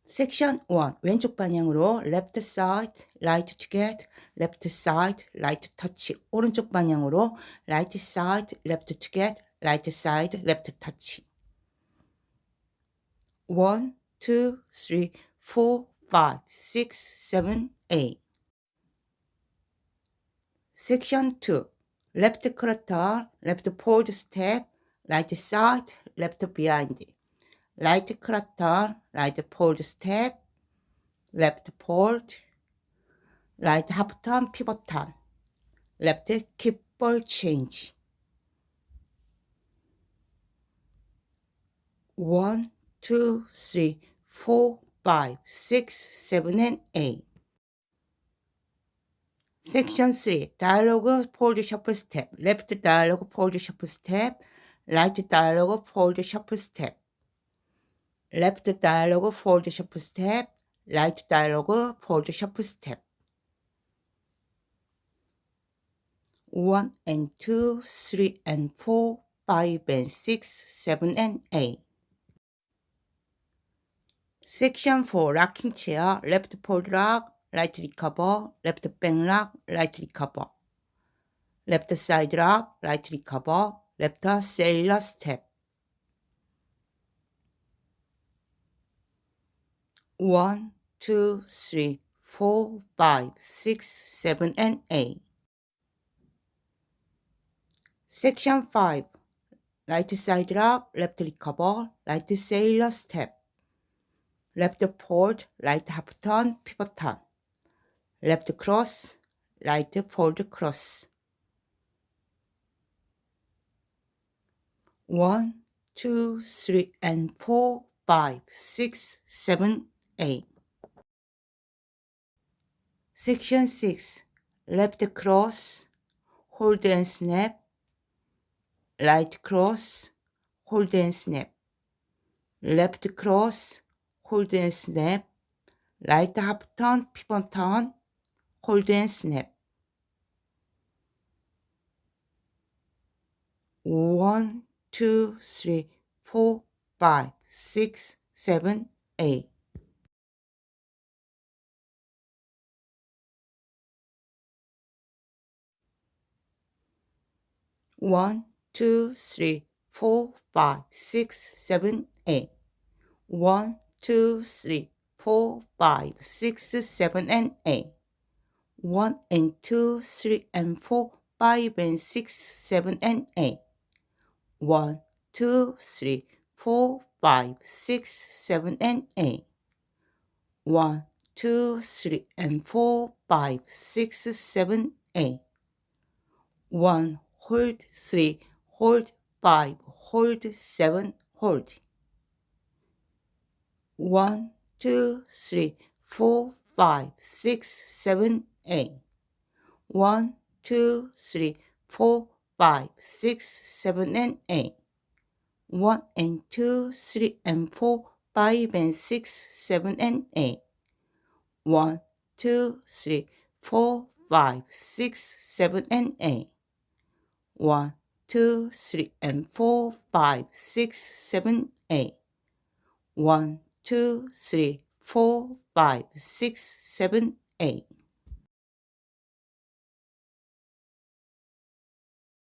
섹션 1. 왼쪽 방향으로 left side, right to get, left side, right touch. 오른쪽 방향으로 right side, left to get, right side, left touch. 1, 2, 3, 4, 5, 6, 7, 8. Section 2. Left quarter, left forward step, right side, left behind. Right quarter, right forward step, left forward, right half turn, pivot turn, left keep ball change. 1, 2, 3, 4, 5, 6, 7, and 8. Section 3. Dialogue forward shuffle step. Left dialogue forward shuffle step. Right dialogue forward shuffle step. Left dialogue forward shuffle step. Right dialogue forward shuffle step. 1 and 2, 3 and 4, 5 and 6, 7 and 8. Section 4. Rocking chair. Left forward rock. Right recover. Left bang rock. Right recover. Left side rock. Right recover. Left sailor step. 1, 2, 3, 4, 5, 6, 7, and 8. Section 5. Right side rock, left recover, right sailor step. Left forward, right half turn, pivot turn. Left cross, right forward cross. 1, 2, 3, and 4, 5, 6, 7, 8. Section 6. Left cross, hold and snap. Right cross, hold and snap. Left cross, hold and snap. Right half turn, pivot turn, hold and snap. 1, 2, 3, 4, 5, 6, 7, 8. One, 2, 3, 4, 5, 6, 7, 8. 1, 2, 3, 4, 5, 6, 7, and 8. 1 and 2, 3 and 4, 5 and 6, 7 and 8. 1, 2, 3, 4, 5, 6, 7, and 8. 1, 2, 3 and 4, 5, 6, 7, 8. 1, hold 3, hold 5, hold 7, hold. 1, 2, 3, 4, 5, 6, 7, 8. 1, 2, 3, 4, 5, 6, 7, and 8. 1 and 2, 3 and 4, 5 and 6, 7 and 8. 1, 2, 3, 4, 5, 6, 7, and 8. 1, 2, 3 and 4, 5, 6, 7, 8. 1, 2, 3, 4, 5, 6, 7, 8.